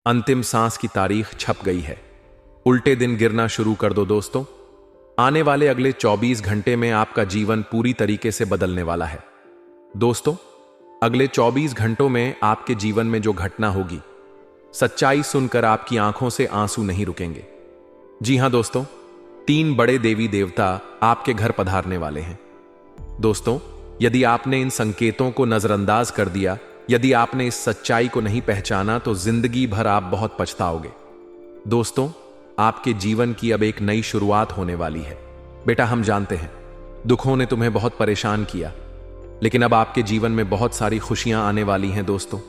अंतिम सांस की तारीख छप गई है। उल्टे दिन गिरना शुरू कर दो दोस्तों। आने वाले अगले 24 घंटे में आपका जीवन पूरी तरीके से बदलने वाला है। दोस्तों, अगले 24 घंटों में आपके जीवन में जो घटना होगी, सच्चाई सुनकर आपकी आंखों से आंसू नहीं रुकेंगे। जी हां दोस्तों, 3 बड़े देवी देवता आपके घर पधारने वाले हैं। दोस्तों, यदि आपने इन संकेतों को नजरअंदाज कर दिया, यदि आपने इस सच्चाई को नहीं पहचाना, तो जिंदगी भर आप बहुत पछताओगे। दोस्तों, आपके जीवन की अब एक नई शुरुआत होने वाली है। बेटा, हम जानते हैं दुखों ने तुम्हें बहुत परेशान किया, लेकिन अब आपके जीवन में बहुत सारी खुशियां आने वाली हैं। दोस्तों,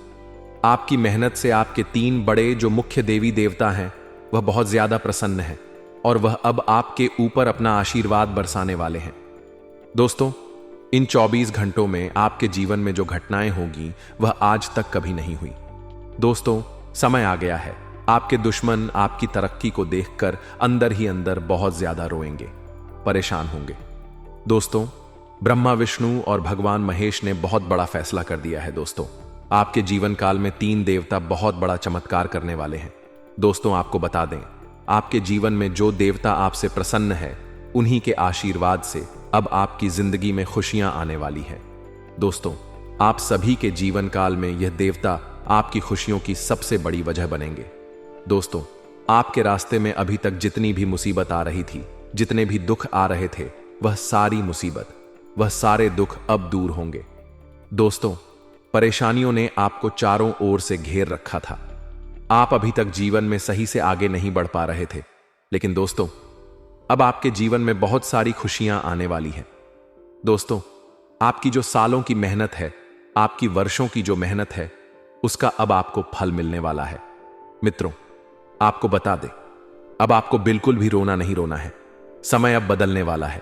आपकी मेहनत से आपके 3 बड़े जो मुख्य देवी देवता हैं, वह बहुत ज्यादा प्रसन्न है और वह अब आपके ऊपर अपना आशीर्वाद बरसाने वाले हैं। दोस्तों, इन 24 घंटों में आपके जीवन में जो घटनाएं होगी, वह आज तक कभी नहीं हुई। दोस्तों, समय आ गया है। आपके दुश्मन आपकी तरक्की को देखकर अंदर ही अंदर बहुत ज्यादा रोएंगे, परेशान होंगे। दोस्तों, ब्रह्मा, विष्णु और भगवान महेश ने बहुत बड़ा फैसला कर दिया है। दोस्तों, आपके जीवन काल में 3 देवता बहुत बड़ा चमत्कार करने वाले हैं। दोस्तों, आपको बता दें, आपके जीवन में जो देवता आपसे प्रसन्न है, उन्हीं के आशीर्वाद से अब आपकी जिंदगी में खुशियां आने वाली हैं। दोस्तों, आप सभी के जीवन काल में यह देवता आपकी खुशियों की सबसे बड़ी वजह बनेंगे। दोस्तों, आपके रास्ते में अभी तक जितनी भी मुसीबत आ रही थी, जितने भी दुख आ रहे थे, वह सारी मुसीबत, वह सारे दुख अब दूर होंगे। दोस्तों, परेशानियों ने आपको चारों ओर से घेर रखा था। आप अभी तक जीवन में सही से आगे नहीं बढ़ पा रहे थे, लेकिन दोस्तों, अब आपके जीवन में बहुत सारी खुशियां आने वाली हैं। दोस्तों, आपकी जो सालों की मेहनत है, आपकी वर्षों की जो मेहनत है, उसका अब आपको फल मिलने वाला है। मित्रों, आपको बता दें, अब आपको बिल्कुल भी रोना नहीं रोना है। समय अब बदलने वाला है।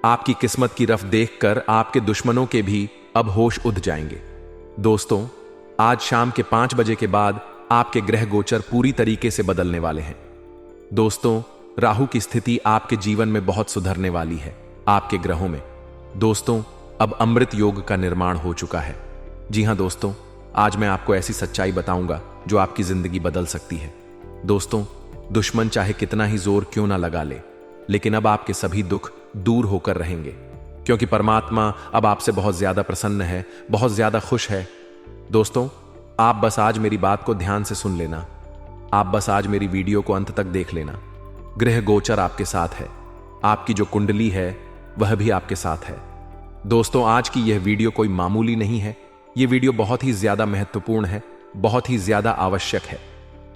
आपकी किस्मत की रफ देखकर आपके दुश्मनों के भी अब होश उड़ जाएंगे। दोस्तों, आज शाम के 5 बजे के बाद आपके ग्रह गोचर पूरी तरीके से बदलने वाले हैं। दोस्तों, राहु की स्थिति आपके जीवन में बहुत सुधरने वाली है। आपके ग्रहों में दोस्तों अब अमृत योग का निर्माण हो चुका है। जी हां दोस्तों, आज मैं आपको ऐसी सच्चाई बताऊंगा जो आपकी जिंदगी बदल सकती है। दोस्तों, दुश्मन चाहे कितना ही जोर क्यों ना लगा ले, लेकिन अब आपके सभी दुख दूर होकर रहेंगे, क्योंकि परमात्मा अब आपसे बहुत ज्यादा प्रसन्न है, बहुत ज्यादा खुश है। दोस्तों, आप बस आज मेरी बात को ध्यान से सुन लेना। आप बस आज मेरी वीडियो को अंत तक देख लेना। ग्रह गोचर आपके साथ है, आपकी जो कुंडली है वह भी आपके साथ है। दोस्तों, आज की यह वीडियो कोई मामूली नहीं है। यह वीडियो बहुत ही ज्यादा महत्वपूर्ण है, बहुत ही ज्यादा आवश्यक है।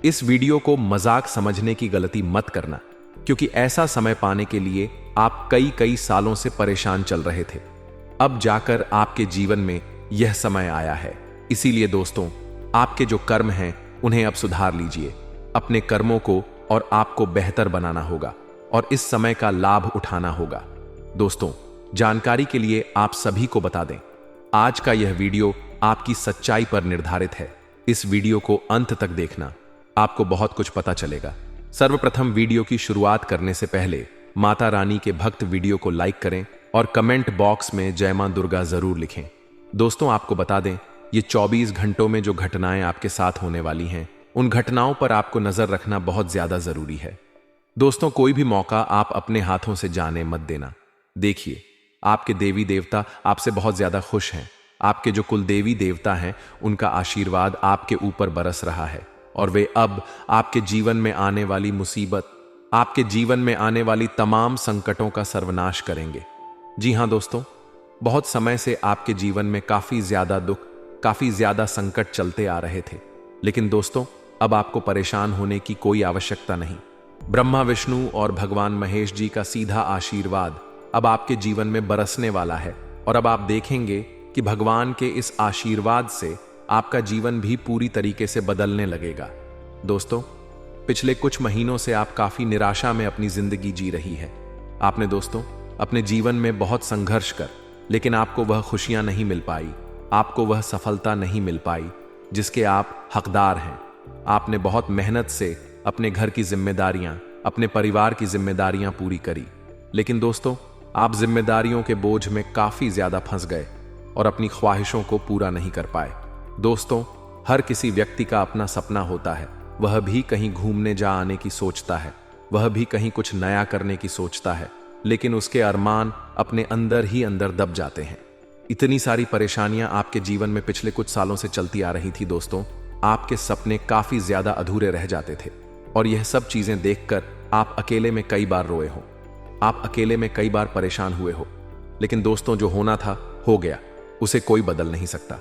इस वीडियो को मजाक समझने की गलती मत करना, क्योंकि ऐसा समय पाने के लिए आप कई सालों से परेशान चल रहे थे। अब जाकर आपके जीवन में यह समय आया है। इसीलिए दोस्तों, आपके जो कर्म हैं उन्हें अब सुधार लीजिए। अपने कर्मों को और आपको बेहतर बनाना होगा और इस समय का लाभ उठाना होगा। दोस्तों, जानकारी के लिए आप सभी को बता दें, आज का यह वीडियो आपकी सच्चाई पर निर्धारित है। इस वीडियो को अंत तक देखना, आपको बहुत कुछ पता चलेगा। सर्वप्रथम वीडियो की शुरुआत करने से पहले माता रानी के भक्त वीडियो को लाइक करें और कमेंट बॉक्स में जय मां दुर्गा जरूर लिखें। दोस्तों, आपको बता दें, ये 24 घंटों में जो घटनाएं आपके साथ होने वाली हैं, उन घटनाओं पर आपको नजर रखना बहुत ज्यादा जरूरी है। दोस्तों, कोई भी मौका आप अपने हाथों से जाने मत देना। देखिए, आपके देवी देवता आपसे बहुत ज्यादा खुश हैं। आपके जो कुल देवी देवता हैं, उनका आशीर्वाद आपके ऊपर बरस रहा है और वे अब आपके जीवन में आने वाली मुसीबत, आपके जीवन में आने वाली तमाम संकटों का सर्वनाश करेंगे। जी हां दोस्तों, बहुत समय से आपके जीवन में काफी ज्यादा दुख, काफी ज्यादा संकट चलते आ रहे थे, लेकिन दोस्तों, अब आपको परेशान होने की कोई आवश्यकता नहीं। ब्रह्मा, विष्णु और भगवान महेश जी का सीधा आशीर्वाद अब आपके जीवन में बरसने वाला है और अब आप देखेंगे कि भगवान के इस आशीर्वाद से आपका जीवन भी पूरी तरीके से बदलने लगेगा। दोस्तों, पिछले कुछ महीनों से आप काफी निराशा में अपनी जिंदगी जी रही है। आपने दोस्तों अपने जीवन में बहुत संघर्ष कर, लेकिन आपको वह खुशियां नहीं मिल पाई, आपको वह सफलता नहीं मिल पाई जिसके आप हकदार हैं। आपने बहुत मेहनत से अपने घर की जिम्मेदारियां, अपने परिवार की जिम्मेदारियां पूरी करी, लेकिन दोस्तों आप जिम्मेदारियों के बोझ में काफी ज्यादा फंस गए और अपनी ख्वाहिशों को पूरा नहीं कर पाए। दोस्तों, हर किसी व्यक्ति का अपना सपना होता है वह भी कहीं घूमने जा आने की सोचता है, वह भी कहीं कुछ नया करने की सोचता है, लेकिन उसके अरमान अपने अंदर ही अंदर दब जाते हैं। इतनी सारी परेशानियां आपके जीवन में पिछले कुछ सालों से चलती आ रही थी दोस्तों। आपके सपने काफी ज्यादा अधूरे रह जाते थे और यह सब चीजें देखकर आप अकेले में कई बार रोए हो, आप अकेले में कई बार परेशान हुए हो। लेकिन दोस्तों, जो होना था हो गया, उसे कोई बदल नहीं सकता।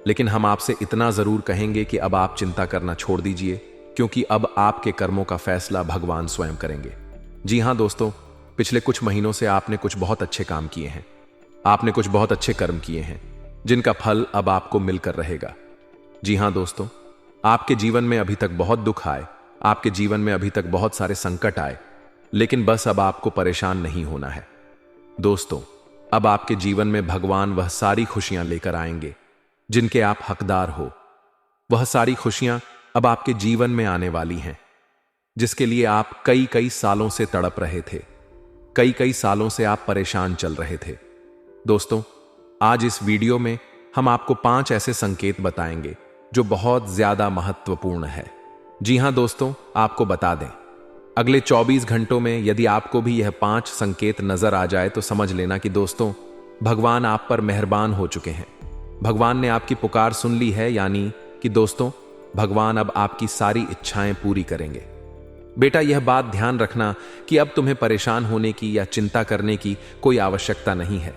लेकिन हम आपसे इतना जरूर कहेंगे कि अब आप चिंता करना छोड़ दीजिए, क्योंकि अब आपके कर्मों का फैसला भगवान स्वयं करेंगे। जी हां दोस्तों, पिछले कुछ महीनों से आपने कुछ बहुत अच्छे काम किए हैं, आपने कुछ बहुत अच्छे कर्म किए हैं, जिनका फल अब आपको मिलकर रहेगा। जी हां दोस्तों, आपके जीवन में अभी तक बहुत दुख आए, आपके जीवन में अभी तक बहुत सारे संकट आए, लेकिन बस अब आपको परेशान नहीं होना है। दोस्तों, अब आपके जीवन में भगवान वह सारी खुशियां लेकर आएंगे जिनके आप हकदार हो। वह सारी खुशियां अब आपके जीवन में आने वाली हैं, जिसके लिए आप कई कई सालों से तड़प रहे थे, कई कई सालों से आप परेशान चल रहे थे। दोस्तों, आज इस वीडियो में हम आपको 5 ऐसे संकेत बताएंगे जो बहुत ज्यादा महत्वपूर्ण है। जी हां दोस्तों, आपको बता दें, अगले 24 घंटों में यदि आपको भी यह 5 संकेत नजर आ जाए तो समझ लेना कि दोस्तों, भगवान आप पर मेहरबान हो चुके हैं। भगवान ने आपकी पुकार सुन ली है, यानी कि दोस्तों, भगवान अब आपकी सारी इच्छाएं पूरी करेंगे। बेटा, यह बात ध्यान रखना कि अब तुम्हें परेशान होने की या चिंता करने की कोई आवश्यकता नहीं है।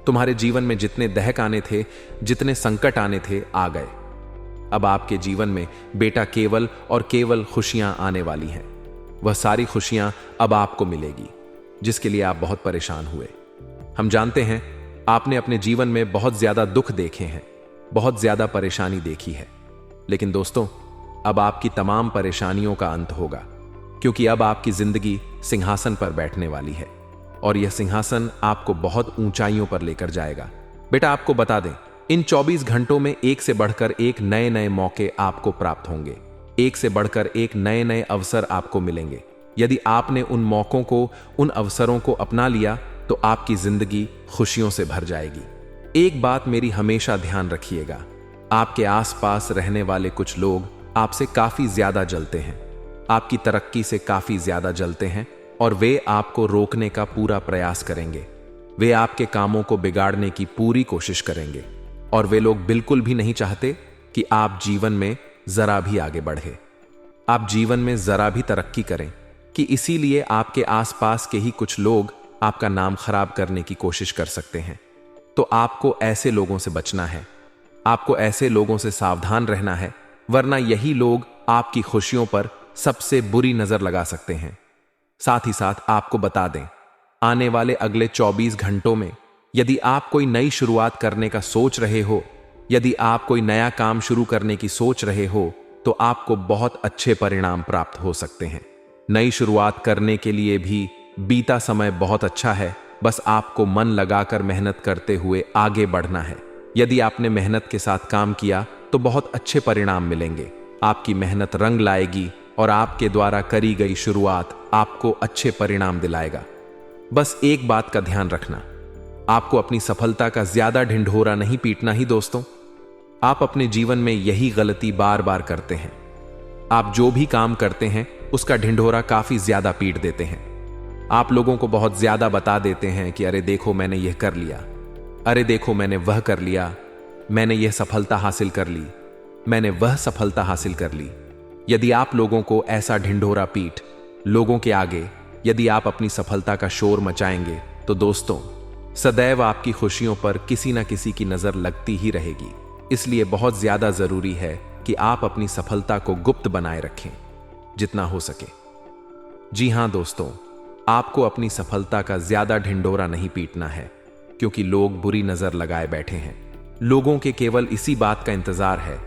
तुम्हारे जीवन में जितने दहक आने थे, जितने संकट आने थे, आ गए। अब आपके जीवन में बेटा केवल और केवल खुशियां आने वाली हैं। वह सारी खुशियां अब आपको मिलेगी जिसके लिए आप बहुत परेशान हुए। हम जानते हैं आपने अपने जीवन में बहुत ज्यादा दुख देखे हैं, बहुत ज्यादा परेशानी देखी है, लेकिन दोस्तों, अब आपकी तमाम परेशानियों का अंत होगा, क्योंकि अब आपकी जिंदगी सिंहासन पर बैठने वाली है और यह सिंहासन आपको बहुत ऊंचाइयों पर लेकर जाएगा। बेटा, आपको बता दें, इन 24 घंटों में एक से बढ़कर एक नए नए मौके आपको प्राप्त होंगे, एक से बढ़कर एक नए नए अवसर आपको मिलेंगे। यदि आपने उन मौकों को, उन अवसरों को अपना लिया तो आपकी जिंदगी खुशियों से भर जाएगी। एक बात मेरी हमेशा ध्यान रखिएगा, आपके आसपास रहने वाले कुछ लोग आपसे काफी ज्यादा जलते हैं, आपकी तरक्की से काफी ज्यादा जलते हैं और वे आपको रोकने का पूरा प्रयास करेंगे। वे आपके कामों को बिगाड़ने की पूरी कोशिश करेंगे और वे लोग बिल्कुल भी नहीं चाहते कि आप जीवन में जरा भी आगे बढ़े, आप जीवन में जरा भी तरक्की करें, कि इसीलिए आपके आसपास के ही कुछ लोग आपका नाम खराब करने की कोशिश कर सकते हैं। तो आपको ऐसे लोगों से बचना है, आपको ऐसे लोगों से सावधान रहना है, वरना यही लोग आपकी खुशियों पर सबसे बुरी नजर लगा सकते हैं। साथ ही साथ आपको बता दें, आने वाले अगले 24 घंटों में यदि आप कोई नई शुरुआत करने का सोच रहे हो, यदि आप कोई नया काम शुरू करने की सोच रहे हो, तो आपको बहुत अच्छे परिणाम प्राप्त हो सकते हैं। नई शुरुआत करने के लिए भी बीता समय बहुत अच्छा है, बस आपको मन लगाकर मेहनत करते हुए आगे बढ़ना है। यदि आपने मेहनत के साथ काम किया तो बहुत अच्छे परिणाम मिलेंगे। आपकी मेहनत रंग लाएगी और आपके द्वारा करी गई शुरुआत आपको अच्छे परिणाम दिलाएगा। बस एक बात का ध्यान रखना, आपको अपनी सफलता का ज्यादा ढिंढोरा नहीं पीटना ही दोस्तों। आप अपने जीवन में यही गलती बार बार करते हैं। आप जो भी काम करते हैं उसका ढिंढोरा काफी ज्यादा पीट देते हैं। आप लोगों को बहुत ज्यादा बता देते हैं कि अरे देखो मैंने यह कर लिया, अरे देखो मैंने वह कर लिया, मैंने यह सफलता हासिल कर ली, मैंने वह सफलता हासिल कर ली। यदि आप लोगों को ऐसा ढिंढोरा पीट लोगों के आगे यदि आप अपनी सफलता का शोर मचाएंगे तो दोस्तों, सदैव आपकी खुशियों पर किसी न किसी की नजर लगती ही रहेगी। इसलिए बहुत ज्यादा जरूरी है कि आप अपनी सफलता को गुप्त बनाए रखें जितना हो सके। जी हां दोस्तों, आपको अपनी सफलता का ज्यादा ढिंढोरा नहीं पीटना है, क्योंकि लोग बुरी नजर लगाए बैठे हैं। लोगों के केवल इसी बात का इंतजार है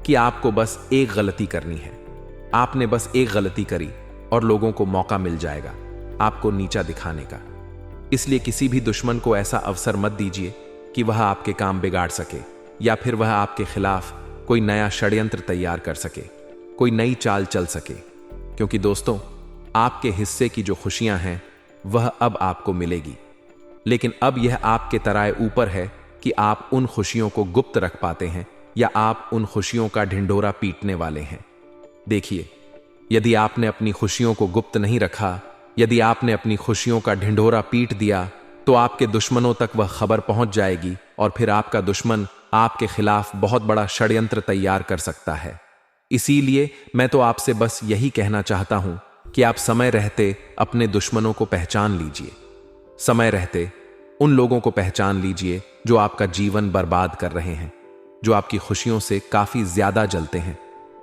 कि आपको बस एक गलती करनी है। आपने बस एक गलती करी और लोगों को मौका मिल जाएगा आपको नीचा दिखाने का। इसलिए किसी भी दुश्मन को ऐसा अवसर मत दीजिए कि वह आपके काम बिगाड़ सके या फिर वह आपके खिलाफ कोई नया षड्यंत्र तैयार कर सके, कोई नई चाल चल सके। क्योंकि दोस्तों, आपके हिस्से की जो खुशियां हैं वह अब आपको मिलेगी, लेकिन अब यह आपके तराए ऊपर है कि आप उन खुशियों को गुप्त रख पाते हैं या आप उन खुशियों का ढिंढोरा पीटने वाले हैं। देखिए, यदि आपने अपनी खुशियों को गुप्त नहीं रखा, यदि आपने अपनी खुशियों का ढिंढोरा पीट दिया, तो आपके दुश्मनों तक वह खबर पहुंच जाएगी और फिर आपका दुश्मन आपके खिलाफ बहुत बड़ा षड्यंत्र तैयार कर सकता है। इसीलिए मैं तो आपसे बस यही कहना चाहता हूं कि आप समय रहते अपने दुश्मनों को पहचान लीजिए। समय रहते उन लोगों को पहचान लीजिए जो आपका जीवन बर्बाद कर रहे हैं, जो आपकी खुशियों से काफी ज्यादा जलते हैं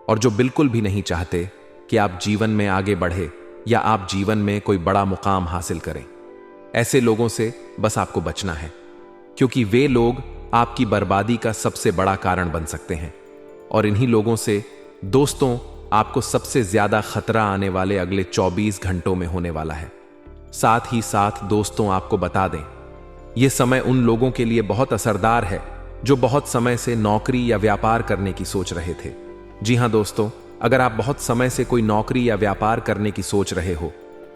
और जो बिल्कुल भी नहीं चाहते कि आप जीवन में आगे बढ़े या आप जीवन में कोई बड़ा मुकाम हासिल करें। ऐसे लोगों से बस आपको बचना है, क्योंकि वे लोग आपकी बर्बादी का सबसे बड़ा कारण बन सकते हैं। और इन्हीं लोगों से दोस्तों आपको सबसे ज्यादा खतरा आने वाले अगले 24 घंटों में होने वाला है। साथ ही साथ दोस्तों आपको बता दें, यह समय उन लोगों के लिए बहुत असरदार है जो बहुत समय से नौकरी या व्यापार करने की सोच रहे थे। जी हां दोस्तों, अगर आप बहुत समय से कोई नौकरी या व्यापार करने की सोच रहे हो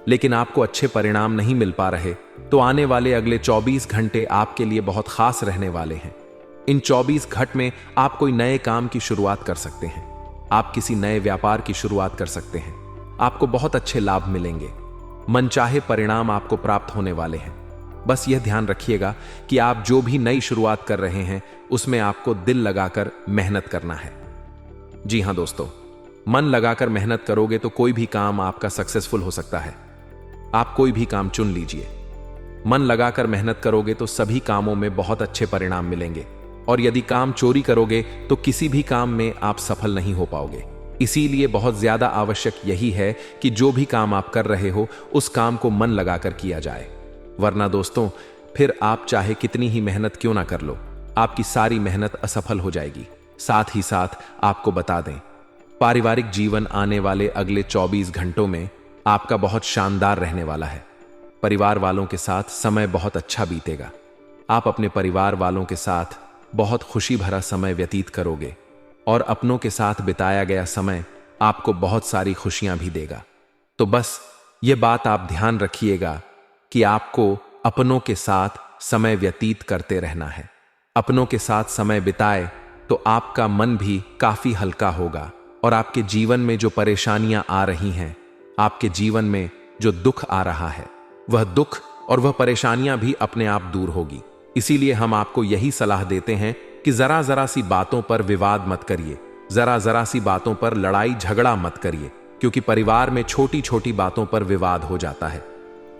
लेकिन आपको अच्छे परिणाम नहीं मिल पा रहे, तो आने वाले अगले 24 घंटे आपके लिए बहुत खास रहने वाले हैं। इन 24 घंटे में आप कोई नए काम की शुरुआत कर सकते हैं, आप किसी नए व्यापार की शुरुआत कर सकते हैं, आपको बहुत अच्छे लाभ मिलेंगे, मनचाहे परिणाम आपको प्राप्त होने वाले हैं। बस यह ध्यान रखिएगा कि आप जो भी नई शुरुआत कर रहे हैं उसमें आपको दिल लगाकर मेहनत करना है। जी हां दोस्तों, मन लगाकर मेहनत करोगे तो कोई भी काम आपका सक्सेसफुल हो सकता है। आप कोई भी काम चुन लीजिए, मन लगाकर मेहनत करोगे तो सभी कामों में बहुत अच्छे परिणाम मिलेंगे, और यदि काम चोरी करोगे तो किसी भी काम में आप सफल नहीं हो पाओगे। इसीलिए बहुत ज्यादा आवश्यक यही है कि जो भी काम आप कर रहे हो उस काम को मन लगाकर किया जाए, वरना दोस्तों फिर आप चाहे कितनी ही मेहनत क्यों ना कर लो, आपकी सारी मेहनत असफल हो जाएगी। साथ ही साथ आपको बता दें, पारिवारिक जीवन आने वाले अगले 24 घंटों में आपका बहुत शानदार रहने वाला है। परिवार वालों के साथ समय बहुत अच्छा बीतेगा। आप अपने परिवार वालों के साथ बहुत खुशी भरा समय व्यतीत करोगे और अपनों के साथ बिताया गया समय आपको बहुत सारी खुशियां भी देगा। तो बस ये बात आप ध्यान रखिएगा कि आपको अपनों के साथ समय व्यतीत करते रहना है। अपनों के साथ समय बिताए तो आपका मन भी काफी हल्का होगा और आपके जीवन में जो परेशानियां आ रही हैं, आपके जीवन में जो दुख आ रहा है, वह दुख और वह परेशानियां भी अपने आप दूर होगी। इसीलिए हम आपको यही सलाह देते हैं कि जरा जरा सी बातों पर विवाद मत करिए, जरा जरा सी बातों पर लड़ाई झगड़ा मत करिए, क्योंकि परिवार में छोटी छोटी बातों पर विवाद हो जाता है।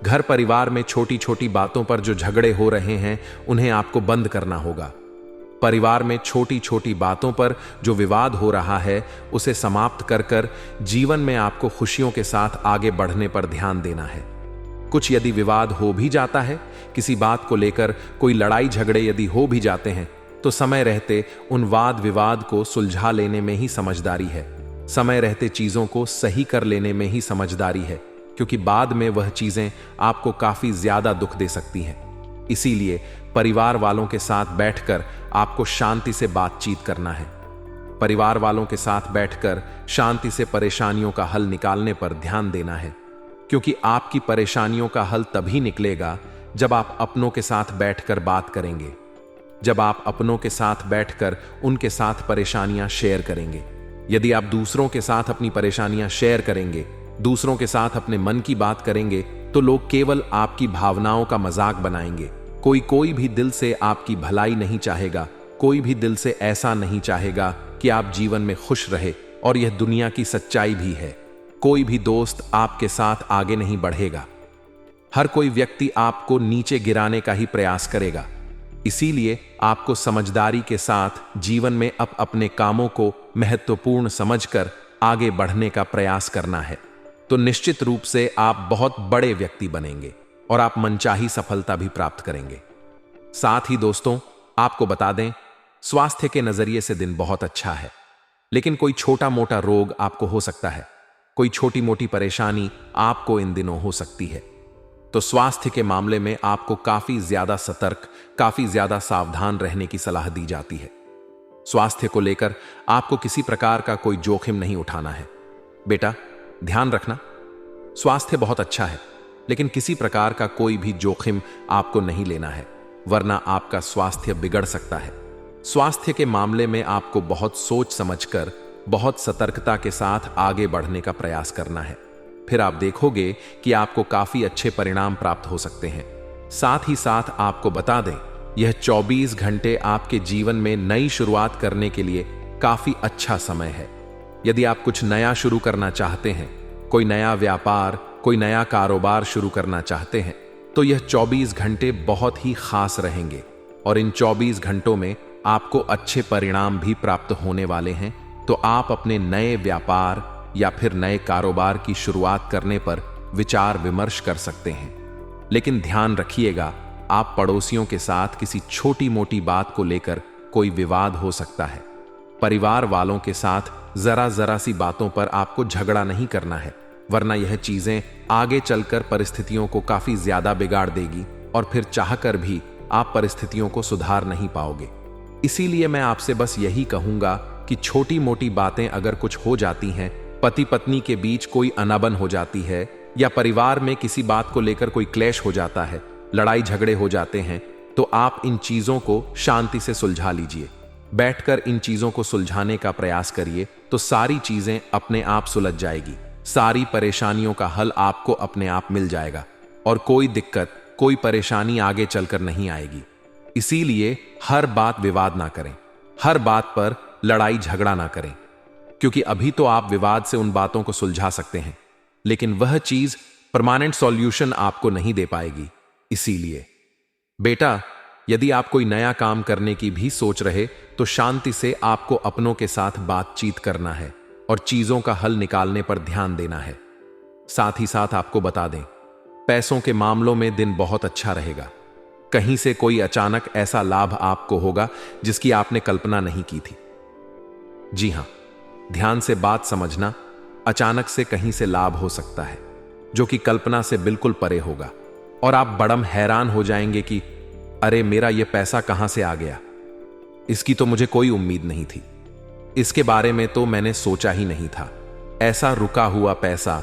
घर परिवार में छोटी छोटी बातों पर जो झगड़े हो रहे हैं उन्हें आपको बंद करना होगा। परिवार में छोटी छोटी बातों पर जो विवाद हो रहा है उसे समाप्त कर कर जीवन में आपको खुशियों के साथ आगे बढ़ने पर ध्यान देना है। कुछ यदि विवाद हो भी जाता है, किसी बात को लेकर कोई लड़ाई झगड़े यदि हो भी जाते हैं, तो समय रहते उन वाद विवाद को सुलझा लेने में ही समझदारी है। समय रहते चीजों को सही कर लेने में ही समझदारी है, क्योंकि बाद में वह चीजें आपको काफी ज्यादा दुख दे सकती हैं। इसीलिए परिवार वालों के साथ बैठकर आपको शांति से बातचीत करना है। परिवार वालों के साथ बैठकर शांति से परेशानियों का हल निकालने पर ध्यान देना है, क्योंकि आपकी परेशानियों का हल तभी निकलेगा जब आप अपनों के साथ बैठकर बात करेंगे, जब आप अपनों के साथ बैठकर उनके साथ परेशानियां शेयर करेंगे। यदि आप दूसरों के साथ अपनी परेशानियां शेयर करेंगे, दूसरों के साथ अपने मन की बात करेंगे, तो लोग केवल आपकी भावनाओं का मजाक बनाएंगे। कोई भी दिल से आपकी भलाई नहीं चाहेगा, कोई भी दिल से ऐसा नहीं चाहेगा कि आप जीवन में खुश रहे, और यह दुनिया की सच्चाई भी है। कोई भी दोस्त आपके साथ आगे नहीं बढ़ेगा, हर कोई व्यक्ति आपको नीचे गिराने का ही प्रयास करेगा। इसीलिए आपको समझदारी के साथ जीवन में अपने कामों को महत्वपूर्ण समझकर आगे बढ़ने का प्रयास करना है, तो निश्चित रूप से आप बहुत बड़े व्यक्ति बनेंगे और आप मनचाही सफलता भी प्राप्त करेंगे। साथ ही दोस्तों आपको बता दें, स्वास्थ्य के नजरिए से दिन बहुत अच्छा है, लेकिन कोई छोटा मोटा रोग आपको हो सकता है, कोई छोटी मोटी परेशानी आपको इन दिनों हो सकती है। तो स्वास्थ्य के मामले में आपको काफी ज्यादा सतर्क, काफी ज्यादा सावधान रहने की सलाह दी जाती है। स्वास्थ्य को लेकर आपको किसी प्रकार का कोई जोखिम नहीं उठाना है। बेटा ध्यान रखना, स्वास्थ्य बहुत अच्छा है, लेकिन किसी प्रकार का कोई भी जोखिम आपको नहीं लेना है, वरना आपका स्वास्थ्य बिगड़ सकता है। स्वास्थ्य के मामले में आपको बहुत सोच समझकर बहुत सतर्कता के साथ आगे बढ़ने का प्रयास करना है। फिर आप देखोगे कि आपको काफी अच्छे परिणाम प्राप्त हो सकते हैं। साथ ही साथ आपको बता दें, यह 24 घंटे आपके जीवन में नई शुरुआत करने के लिए काफी अच्छा समय है। यदि आप कुछ नया शुरू करना चाहते हैं, कोई नया व्यापार, कोई नया कारोबार शुरू करना चाहते हैं, तो यह 24 घंटे बहुत ही खास रहेंगे और इन 24 घंटों में आपको अच्छे परिणाम भी प्राप्त होने वाले हैं। तो आप अपने नए व्यापार या फिर नए कारोबार की शुरुआत करने पर विचार विमर्श कर सकते हैं। लेकिन ध्यान रखिएगा, आप पड़ोसियों के साथ किसी छोटी मोटी बात को लेकर कोई विवाद हो सकता है। परिवार वालों के साथ जरा सी बातों पर आपको झगड़ा नहीं करना है, वरना यह चीजें आगे चलकर परिस्थितियों को काफी ज्यादा बिगाड़ देगी और फिर चाहकर भी आप परिस्थितियों को सुधार नहीं पाओगे। इसीलिए मैं आपसे बस यही कहूंगा कि छोटी मोटी बातें अगर कुछ हो जाती हैं, पति पत्नी के बीच कोई अनबन हो जाती है या परिवार में किसी बात को लेकर कोई क्लेश हो जाता है, लड़ाई झगड़े हो जाते हैं, तो आप इन चीजों को शांति से सुलझा लीजिए। बैठकर इन चीजों को सुलझाने का प्रयास करिए तो सारी चीजें अपने आप सुलझ जाएगी। सारी परेशानियों का हल आपको अपने आप मिल जाएगा और कोई दिक्कत, कोई परेशानी आगे चलकर नहीं आएगी। इसीलिए हर बात विवाद ना करें, हर बात पर लड़ाई झगड़ा ना करें, क्योंकि अभी तो आप विवाद से उन बातों को सुलझा सकते हैं, लेकिन वह चीज परमानेंट सॉल्यूशन आपको नहीं दे पाएगी। इसीलिए बेटा, यदि आप कोई नया काम करने की भी सोच रहे तो शांति से आपको अपनों के साथ बातचीत करना है और चीजों का हल निकालने पर ध्यान देना है। साथ ही साथ आपको बता दें, पैसों के मामलों में दिन बहुत अच्छा रहेगा। कहीं से कोई अचानक ऐसा लाभ आपको होगा जिसकी आपने कल्पना नहीं की थी। जी हां, ध्यान से बात समझना, अचानक से कहीं से लाभ हो सकता है जो कि कल्पना से बिल्कुल परे होगा और आप बड़म हैरान हो जाएंगे कि अरे, मेरा यह पैसा कहां से आ गया, इसकी तो मुझे कोई उम्मीद नहीं थी, इसके बारे में तो मैंने सोचा ही नहीं था। ऐसा रुका हुआ पैसा,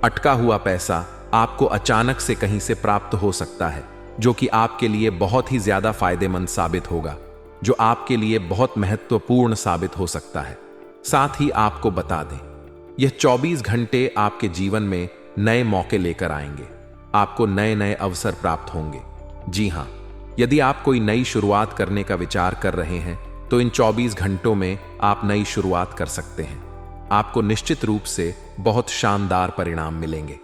अटका हुआ पैसा आपको अचानक से कहीं से प्राप्त हो सकता है जो कि आपके लिए बहुत ही ज्यादा फायदेमंद साबित होगा, जो आपके लिए बहुत महत्वपूर्ण साबित हो सकता है। साथ ही आपको बता दें, यह 24 घंटे आपके जीवन में नए मौके लेकर आएंगे, आपको नए नए अवसर प्राप्त होंगे। जी हां, यदि आप कोई नई शुरुआत करने का विचार कर रहे हैं तो इन 24 घंटों में आप नई शुरुआत कर सकते हैं। आपको निश्चित रूप से बहुत शानदार परिणाम मिलेंगे,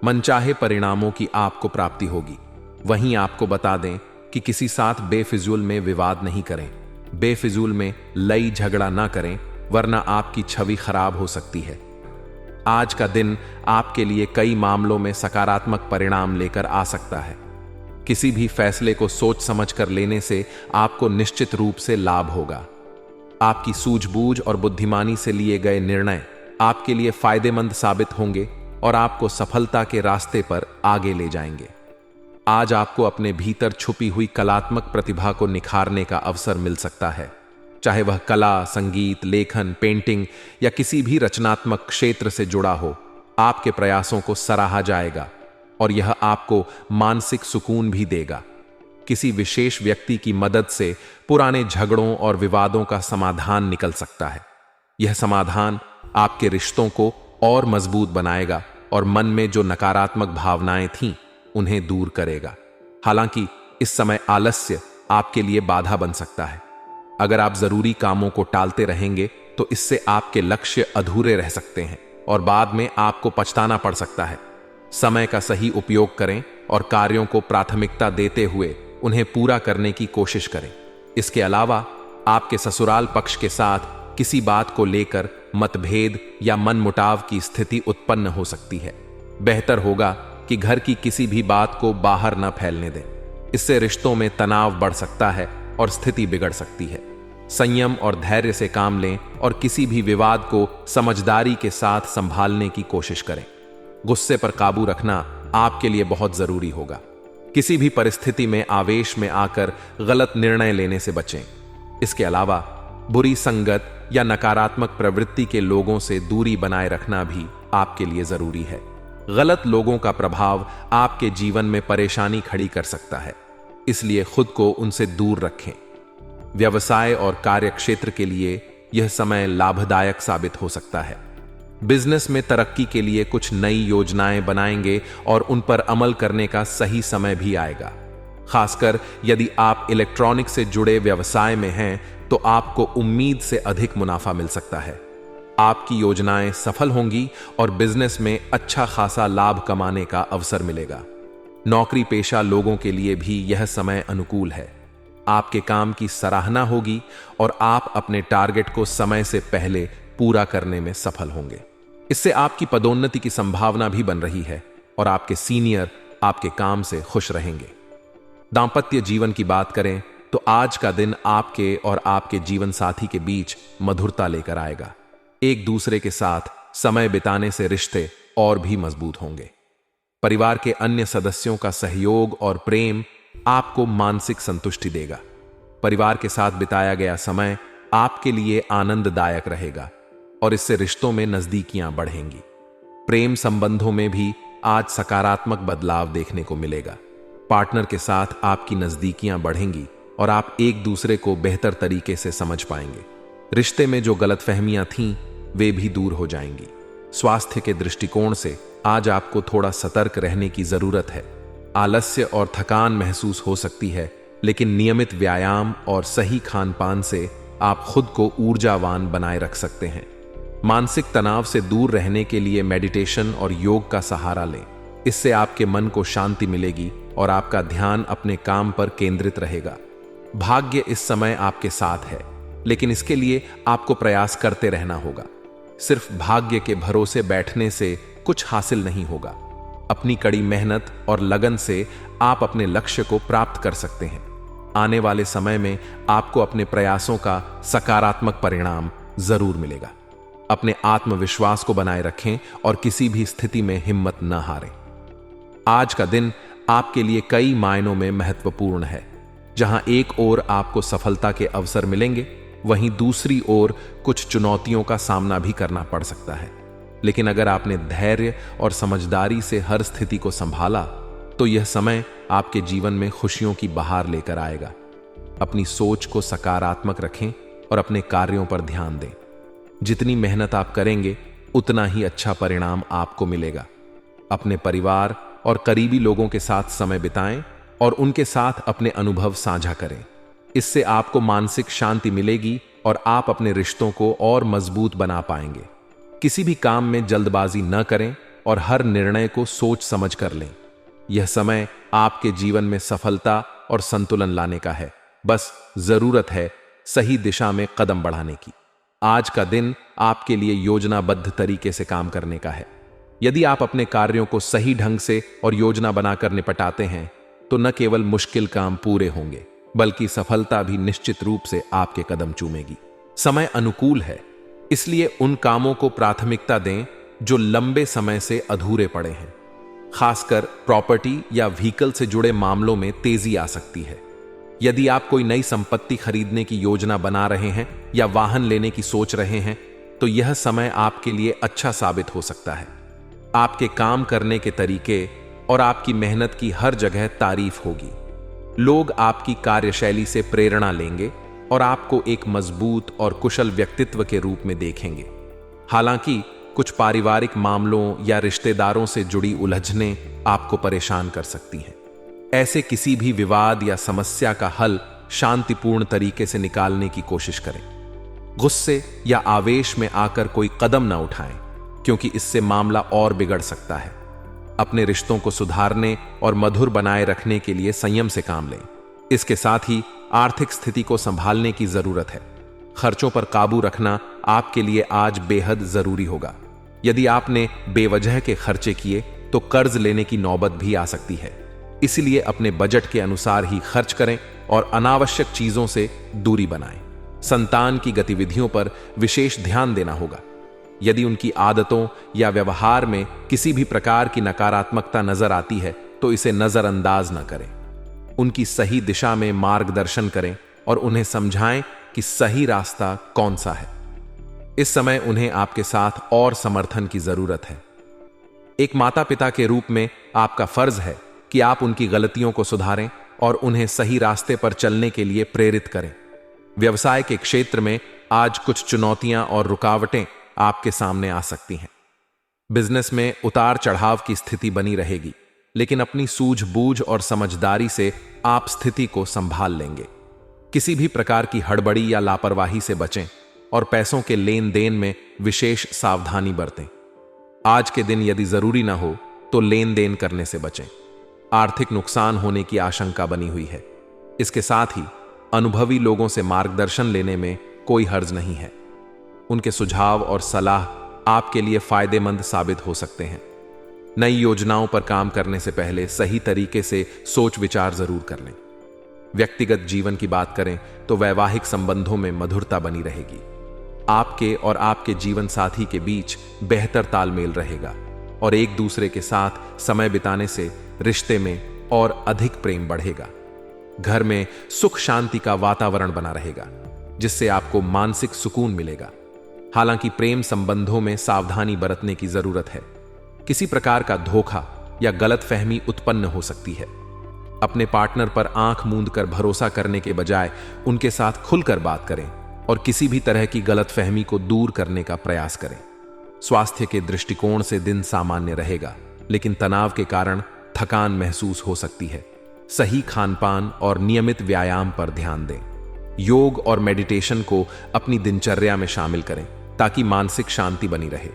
मनचाहे परिणामों की आपको प्राप्ति होगी। वहीं आपको बता दें कि किसी साथ बेफिजूल में विवाद नहीं करें, बेफिजूल में लई झगड़ा ना करें, वरना आपकी छवि खराब हो सकती है। आज का दिन आपके लिए कई मामलों में सकारात्मक परिणाम लेकर आ सकता है। किसी भी फैसले को सोच समझ कर लेने से आपको निश्चित रूप से लाभ होगा। आपकी सूझबूझ और बुद्धिमानी से लिए गए निर्णय आपके लिए फायदेमंद साबित होंगे और आपको सफलता के रास्ते पर आगे ले जाएंगे। आज आपको अपने भीतर छुपी हुई कलात्मक प्रतिभा को निखारने का अवसर मिल सकता है, चाहे वह कला, संगीत, लेखन, पेंटिंग या किसी भी रचनात्मक क्षेत्र से जुड़ा हो। आपके प्रयासों को सराहा जाएगा और यह आपको मानसिक सुकून भी देगा। किसी विशेष व्यक्ति की मदद से पुराने झगड़ों और विवादों का समाधान निकल सकता है। यह समाधान आपके रिश्तों को और मजबूत बनाएगा और मन में जो नकारात्मक भावनाएं थीं, उन्हें दूर करेगा। हालांकि इस समय आलस्य आपके लिए बाधा बन सकता है। अगर आप जरूरी कामों को टालते रहेंगे तो इससे आपके लक्ष्य अधूरे रह सकते हैं और बाद में आपको पछताना पड़ सकता है। समय का सही उपयोग करें और कार्यों को प्राथमिकता देते हुए उन्हें पूरा करने की कोशिश करें। इसके अलावा आपके ससुराल पक्ष के साथ किसी बात को लेकर मतभेद या मनमुटाव की स्थिति उत्पन्न हो सकती है। बेहतर होगा कि घर की किसी भी बात को बाहर न फैलने दें। इससे रिश्तों में तनाव बढ़ सकता है और स्थिति बिगड़ सकती है। संयम और धैर्य से काम लें और किसी भी विवाद को समझदारी के साथ संभालने की कोशिश करें। गुस्से पर काबू रखना आपके लिए बहुत जरूरी होगा। किसी भी परिस्थिति में आवेश में आकर गलत निर्णय लेने से बचें। इसके अलावा बुरी संगत या नकारात्मक प्रवृत्ति के लोगों से दूरी बनाए रखना भी आपके लिए जरूरी है। गलत लोगों का प्रभाव आपके जीवन में परेशानी खड़ी कर सकता है, इसलिए खुद को उनसे दूर रखें। व्यवसाय और कार्य क्षेत्र के लिए यह समय लाभदायक साबित हो सकता है। बिजनेस में तरक्की के लिए कुछ नई योजनाएं बनाएंगे और उन पर अमल करने का सही समय भी आएगा। खासकर यदि आप इलेक्ट्रॉनिक से जुड़े व्यवसाय में हैं तो आपको उम्मीद से अधिक मुनाफा मिल सकता है। आपकी योजनाएं सफल होंगी और बिजनेस में अच्छा खासा लाभ कमाने का अवसर मिलेगा। नौकरी पेशा लोगों के लिए भी यह समय अनुकूल है। आपके काम की सराहना होगी और आप अपने टारगेट को समय से पहले पूरा करने में सफल होंगे। इससे आपकी पदोन्नति की संभावना भी बन रही है और आपके सीनियर आपके काम से खुश रहेंगे। दांपत्य जीवन की बात करें तो आज का दिन आपके और आपके जीवन साथी के बीच मधुरता लेकर आएगा। एक दूसरे के साथ समय बिताने से रिश्ते और भी मजबूत होंगे। परिवार के अन्य सदस्यों का सहयोग और प्रेम आपको मानसिक संतुष्टि देगा। परिवार के साथ बिताया गया समय आपके लिए आनंददायक रहेगा और इससे रिश्तों में नजदीकियां बढ़ेंगी। प्रेम संबंधों में भी आज सकारात्मक बदलाव देखने को मिलेगा। पार्टनर के साथ आपकी नजदीकियां बढ़ेंगी और आप एक दूसरे को बेहतर तरीके से समझ पाएंगे। रिश्ते में जो गलतफहमियां थीं वे भी दूर हो जाएंगी। स्वास्थ्य के दृष्टिकोण से आज आपको थोड़ा सतर्क रहने की जरूरत है। आलस्य और थकान महसूस हो सकती है, लेकिन नियमित व्यायाम और सही खान पान से आप खुद को ऊर्जावान बनाए रख सकते हैं। मानसिक तनाव से दूर रहने के लिए मेडिटेशन और योग का सहारा लें। इससे आपके मन को शांति मिलेगी और आपका ध्यान अपने काम पर केंद्रित रहेगा। भाग्य इस समय आपके साथ है, लेकिन इसके लिए आपको प्रयास करते रहना होगा। सिर्फ भाग्य के भरोसे बैठने से कुछ हासिल नहीं होगा। अपनी कड़ी मेहनत और लगन से आप अपने लक्ष्य को प्राप्त कर सकते हैं। आने वाले समय में आपको अपने प्रयासों का सकारात्मक परिणाम जरूर मिलेगा। अपने आत्मविश्वास को बनाए रखें और किसी भी स्थिति में हिम्मत न हारें। आज का दिन आपके लिए कई मायनों में महत्वपूर्ण है। जहां एक ओर आपको सफलता के अवसर मिलेंगे, वहीं दूसरी ओर कुछ चुनौतियों का सामना भी करना पड़ सकता है। लेकिन अगर आपने धैर्य और समझदारी से हर स्थिति को संभाला तो यह समय आपके जीवन में खुशियों की बहार लेकर आएगा। अपनी सोच को सकारात्मक रखें और अपने कार्यों पर ध्यान दें। जितनी मेहनत आप करेंगे उतना ही अच्छा परिणाम आपको मिलेगा। अपने परिवार और करीबी लोगों के साथ समय बिताएं और उनके साथ अपने अनुभव साझा करें। इससे आपको मानसिक शांति मिलेगी और आप अपने रिश्तों को और मजबूत बना पाएंगे। किसी भी काम में जल्दबाजी न करें और हर निर्णय को सोच समझ कर लें। यह समय आपके जीवन में सफलता और संतुलन लाने का है। बस जरूरत है सही दिशा में कदम बढ़ाने की। आज का दिन आपके लिए योजनाबद्ध तरीके से काम करने का है। यदि आप अपने कार्यों को सही ढंग से और योजना बनाकर निपटाते हैं तो न केवल मुश्किल काम पूरे होंगे, बल्कि सफलता भी निश्चित रूप से आपके कदम चूमेगी। समय अनुकूल है, इसलिए उन कामों को प्राथमिकता दें जो लंबे समय से अधूरे पड़े हैं। खासकर प्रॉपर्टी या व्हीकल से जुड़े मामलों में तेजी आ सकती है। यदि आप कोई नई संपत्ति खरीदने की योजना बना रहे हैं या वाहन लेने की सोच रहे हैं तो यह समय आपके लिए अच्छा साबित हो सकता है। आपके काम करने के तरीके और आपकी मेहनत की हर जगह तारीफ होगी। लोग आपकी कार्यशैली से प्रेरणा लेंगे और आपको एक मजबूत और कुशल व्यक्तित्व के रूप में देखेंगे। हालांकि कुछ पारिवारिक मामलों या रिश्तेदारों से जुड़ी उलझनें आपको परेशान कर सकती हैं। ऐसे किसी भी विवाद या समस्या का हल शांतिपूर्ण तरीके से निकालने की कोशिश करें। गुस्से या आवेश में आकर कोई कदम न उठाएं, क्योंकि इससे मामला और बिगड़ सकता है। अपने रिश्तों को सुधारने और मधुर बनाए रखने के लिए संयम से काम लें। इसके साथ ही आर्थिक स्थिति को संभालने की जरूरत है। खर्चों पर काबू रखना आपके लिए आज बेहद जरूरी होगा। यदि आपने बेवजह के खर्चे किए तो कर्ज लेने की नौबत भी आ सकती है। इसलिए अपने बजट के अनुसार ही खर्च करें और अनावश्यक चीजों से दूरी बनाएं। संतान की गतिविधियों पर विशेष ध्यान देना होगा। यदि उनकी आदतों या व्यवहार में किसी भी प्रकार की नकारात्मकता नजर आती है तो इसे नजरअंदाज न करें। उनकी सही दिशा में मार्गदर्शन करें और उन्हें समझाएं कि सही रास्ता कौन सा है। इस समय उन्हें आपके साथ और समर्थन की जरूरत है। एक माता पिता के रूप में आपका फर्ज है कि आप उनकी गलतियों को सुधारें और उन्हें सही रास्ते पर चलने के लिए प्रेरित करें। व्यवसाय के क्षेत्र में आज कुछ चुनौतियां और रुकावटें आपके सामने आ सकती हैं। बिजनेस में उतार चढ़ाव की स्थिति बनी रहेगी, लेकिन अपनी सूझबूझ और समझदारी से आप स्थिति को संभाल लेंगे। किसी भी प्रकार की हड़बड़ी या लापरवाही से बचें और पैसों के लेन देन में विशेष सावधानी बरतें। आज के दिन यदि जरूरी ना हो तो लेन देन करने से बचें। आर्थिक नुकसान होने की आशंका बनी हुई है। इसके साथ ही अनुभवी लोगों से मार्गदर्शन लेने में कोई हर्ज नहीं है। उनके सुझाव और सलाह आपके लिए फायदेमंद साबित हो सकते हैं। नई योजनाओं पर काम करने से पहले सही तरीके से सोच विचार जरूर कर लें। व्यक्तिगत जीवन की बात करें तो वैवाहिक संबंधों में मधुरता बनी रहेगी। आपके और आपके जीवन साथी के बीच बेहतर तालमेल रहेगा और एक दूसरे के साथ समय बिताने से रिश्ते में और अधिक प्रेम बढ़ेगा। घर में सुख शांति का वातावरण बना रहेगा, जिससे आपको मानसिक सुकून मिलेगा। हालांकि प्रेम संबंधों में सावधानी बरतने की जरूरत है। किसी प्रकार का धोखा या गलतफहमी उत्पन्न हो सकती है। अपने पार्टनर पर आंख मूंद कर भरोसा करने के बजाय उनके साथ खुलकर बात करें और किसी भी तरह की गलतफहमी को दूर करने का प्रयास करें। स्वास्थ्य के दृष्टिकोण से दिन सामान्य रहेगा, लेकिन तनाव के कारण थकान महसूस हो सकती है। सही खानपान और नियमित व्यायाम पर ध्यान दें। योग और मेडिटेशन को अपनी दिनचर्या में शामिल करें ताकि मानसिक शांति बनी रहे।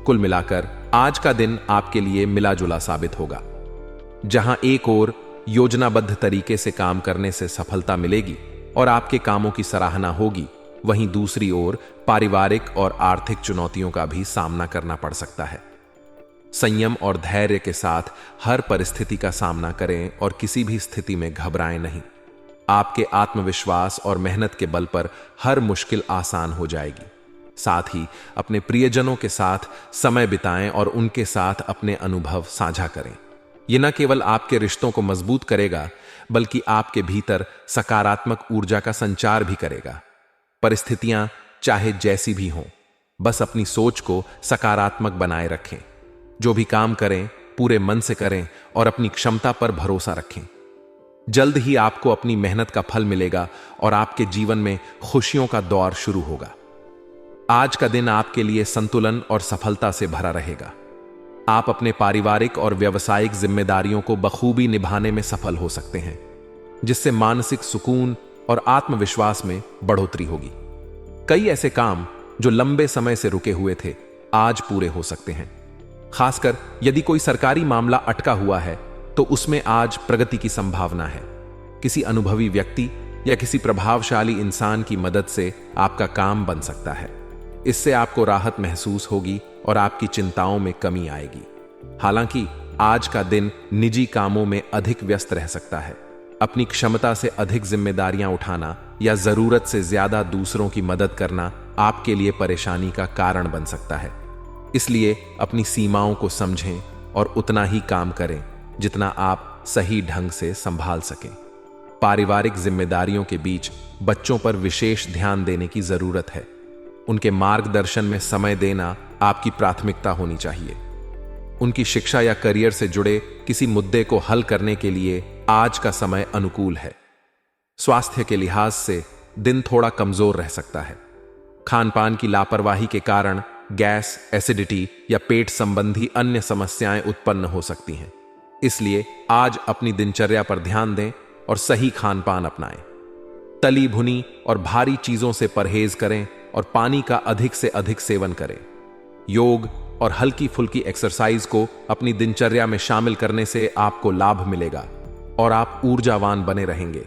कुल मिलाकर आज का दिन आपके लिए मिला जुला साबित होगा। जहां एक ओर योजनाबद्ध तरीके से काम करने से सफलता मिलेगी और आपके कामों की सराहना होगी, वहीं दूसरी ओर पारिवारिक और आर्थिक चुनौतियों का भी सामना करना पड़ सकता है। संयम और धैर्य के साथ हर परिस्थिति का सामना करें और किसी भी स्थिति में घबराएं नहीं। आपके आत्मविश्वास और मेहनत के बल पर हर मुश्किल आसान हो जाएगी। साथ ही अपने प्रियजनों के साथ समय बिताएं और उनके साथ अपने अनुभव साझा करें। यह न केवल आपके रिश्तों को मजबूत करेगा, बल्कि आपके भीतर सकारात्मक ऊर्जा का संचार भी करेगा। परिस्थितियां चाहे जैसी भी हों, बस अपनी सोच को सकारात्मक बनाए रखें। जो भी काम करें पूरे मन से करें और अपनी क्षमता पर भरोसा रखें। जल्द ही आपको अपनी मेहनत का फल मिलेगा और आपके जीवन में खुशियों का दौर शुरू होगा। आज का दिन आपके लिए संतुलन और सफलता से भरा रहेगा। आप अपने पारिवारिक और व्यावसायिक जिम्मेदारियों को बखूबी निभाने में सफल हो सकते हैं, जिससे मानसिक सुकून और आत्मविश्वास में बढ़ोतरी होगी। कई ऐसे काम जो लंबे समय से रुके हुए थे, आज पूरे हो सकते हैं। खासकर यदि कोई सरकारी मामला अटका हुआ है तो उसमें आज प्रगति की संभावना है। किसी अनुभवी व्यक्ति या किसी प्रभावशाली इंसान की मदद से आपका काम बन सकता है। इससे आपको राहत महसूस होगी और आपकी चिंताओं में कमी आएगी। हालांकि आज का दिन निजी कामों में अधिक व्यस्त रह सकता है। अपनी क्षमता से अधिक जिम्मेदारियां उठाना या जरूरत से ज्यादा दूसरों की मदद करना आपके लिए परेशानी का कारण बन सकता है। इसलिए अपनी सीमाओं को समझें और उतना ही काम करें जितना आप सही ढंग से संभाल सकें। पारिवारिक जिम्मेदारियों के बीच बच्चों पर विशेष ध्यान देने की जरूरत है। उनके मार्गदर्शन में समय देना आपकी प्राथमिकता होनी चाहिए। उनकी शिक्षा या करियर से जुड़े किसी मुद्दे को हल करने के लिए आज का समय अनुकूल है। स्वास्थ्य के लिहाज से दिन थोड़ा कमजोर रह सकता है। खानपान की लापरवाही के कारण गैस, एसिडिटी या पेट संबंधी अन्य समस्याएं उत्पन्न हो सकती हैं। इसलिए आज अपनी दिनचर्या पर ध्यान दें और सही खानपान अपनाएं। तली भुनी और भारी चीजों से परहेज करें और पानी का अधिक से अधिक सेवन करें। योग और हल्की फुल्की एक्सरसाइज को अपनी दिनचर्या में शामिल करने से आपको लाभ मिलेगा और आप ऊर्जावान बने रहेंगे।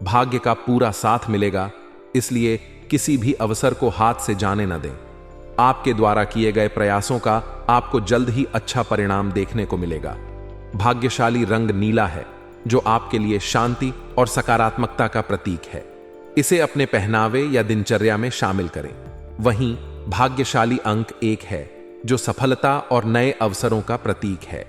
भाग्य का पूरा साथ मिलेगा, इसलिए किसी भी अवसर को हाथ से जाने न दें। आपके द्वारा किए गए प्रयासों का आपको जल्द ही अच्छा परिणाम देखने को मिलेगा। भाग्यशाली रंग नीला है, जो आपके लिए शांति और सकारात्मकता का प्रतीक है। इसे अपने पहनावे या दिनचर्या में शामिल करें। वहीं भाग्यशाली अंक 1 है, जो सफलता और नए अवसरों का प्रतीक है।